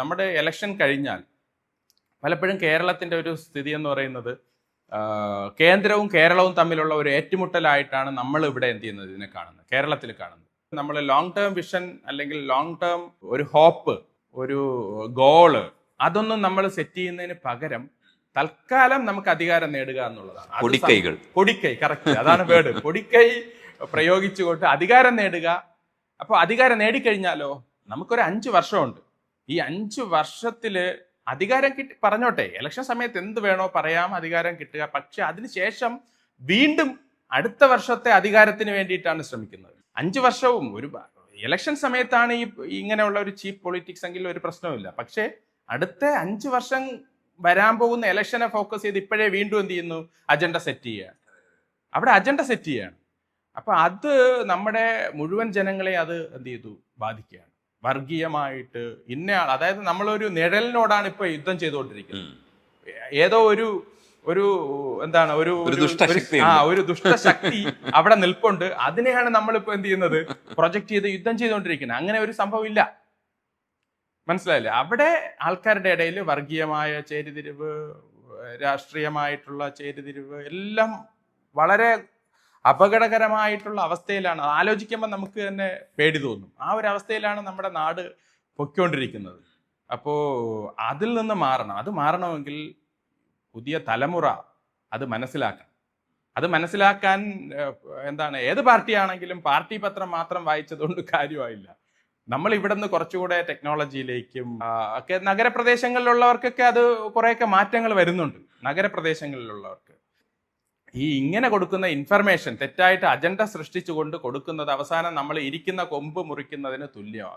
നമ്മുടെ ഇലക്ഷൻ കഴിഞ്ഞാൽ പലപ്പോഴും കേരളത്തിൻ്റെ ഒരു സ്ഥിതി എന്ന് പറയുന്നത് കേന്ദ്രവും കേരളവും തമ്മിലുള്ള ഒരു ഏറ്റുമുട്ടലായിട്ടാണ് നമ്മൾ ഇവിടെ എന്ത് ചെയ്യുന്നത് ഇതിനെ കാണുന്നത്, കേരളത്തിൽ കാണുന്നത്. നമ്മൾ ലോങ് ടേം വിഷൻ അല്ലെങ്കിൽ ലോങ് ടേം ഒരു ഹോപ്പ്, ഒരു ഗോള് അതൊന്നും നമ്മൾ സെറ്റ് ചെയ്യുന്നതിന് പകരം തൽക്കാലം നമുക്ക് അധികാരം നേടുക എന്നുള്ളതാണ്. പൊടിക്കൈ, കറക്റ്റ്, അതാണ് വേർഡ്. പൊടിക്കൈ പ്രയോഗിച്ചുകൊണ്ട് അധികാരം നേടുക. അപ്പോൾ അധികാരം നേടിക്കഴിഞ്ഞാലോ നമുക്കൊരു 5 വർഷമുണ്ട്. ഈ 5 വർഷത്തില് അധികാരം പറഞ്ഞോട്ടെ, ഇലക്ഷൻ സമയത്ത് എന്ത് വേണോ പറയാം, അധികാരം കിട്ടുക. പക്ഷെ അതിനുശേഷം വീണ്ടും അടുത്ത വർഷത്തെ അധികാരത്തിന് വേണ്ടിയിട്ടാണ് ശ്രമിക്കുന്നത്. 5 വർഷവും ഒരു ഇലക്ഷൻ സമയത്താണ് ഇങ്ങനെയുള്ള ഒരു ചീപ്പ് പൊളിറ്റിക്സ് എങ്കിൽ ഒരു പ്രശ്നവുമില്ല. പക്ഷേ അടുത്ത 5 വർഷം വരാൻ പോകുന്ന ഇലക്ഷനെ ഫോക്കസ് ചെയ്ത് ഇപ്പോഴേ വീണ്ടും എന്ത് ചെയ്യുന്നു, അജണ്ട സെറ്റ് ചെയ്യുകയാണ്. അവിടെ അജണ്ട സെറ്റ് ചെയ്യുകയാണ്. അപ്പൊ അത് നമ്മുടെ മുഴുവൻ ജനങ്ങളെ അത് എന്ത് ചെയ്തു ബാധിക്കുകയാണ്. വർഗീയമായിട്ട് ഇന്നയാൾ, അതായത് നമ്മളൊരു നിഴലിനോടാണ് ഇപ്പൊ യുദ്ധം ചെയ്തുകൊണ്ടിരിക്കുന്നത്. ഏതോ ഒരു എന്താണ് ഒരു ദുഷ്ടശക്തി അവിടെ നിൽപ്പുണ്ട്. അതിനെയാണ് നമ്മളിപ്പോ എന്ത് ചെയ്യുന്നത്, പ്രൊജക്ട് ചെയ്ത് യുദ്ധം ചെയ്തുകൊണ്ടിരിക്കുന്നത്. അങ്ങനെ ഒരു സംഭവം ഇല്ല, മനസ്സിലായില്ലേ? അവിടെ ആൾക്കാരുടെ ഇടയിൽ വർഗീയമായ ചേരിതിരിവ്, രാഷ്ട്രീയമായിട്ടുള്ള ചേരിതിരിവ് എല്ലാം വളരെ അപകടകരമായിട്ടുള്ള അവസ്ഥയിലാണ്. ആലോചിക്കുമ്പോൾ നമുക്ക് തന്നെ പേടി തോന്നും. ആ ഒരു അവസ്ഥയിലാണ് നമ്മുടെ നാട് പൊയ്ക്കൊണ്ടിരിക്കുന്നത്. അപ്പോൾ അതിൽ നിന്ന് മാറണം. അത് മാറണമെങ്കിൽ പുതിയ തലമുറ അത് മനസ്സിലാക്കണം. അത് മനസ്സിലാക്കാൻ എന്താണ്, ഏത് പാർട്ടിയാണെങ്കിലും പാർട്ടി പത്രം മാത്രം വായിച്ചതുകൊണ്ട് കാര്യമായില്ല. നമ്മൾ ഇവിടെ നിന്ന് കുറച്ചുകൂടെ ടെക്നോളജിയിലേക്കും ഒക്കെ, നഗരപ്രദേശങ്ങളിലുള്ളവർക്കൊക്കെ അത് കുറേയൊക്കെ മാറ്റങ്ങൾ വരുന്നുണ്ട്. നഗരപ്രദേശങ്ങളിലുള്ളവർക്ക് ഇങ്ങനെ കൊടുക്കുന്ന ഇൻഫർമേഷൻ തെറ്റായിട്ട് അജണ്ട സൃഷ്ടിച്ചുകൊണ്ട് കൊടുക്കുന്നത് അവസാനം നമ്മൾ ഇരിക്കുന്ന കൊമ്പ് മുറിക്കുന്നതിന് തുല്യമാണ്.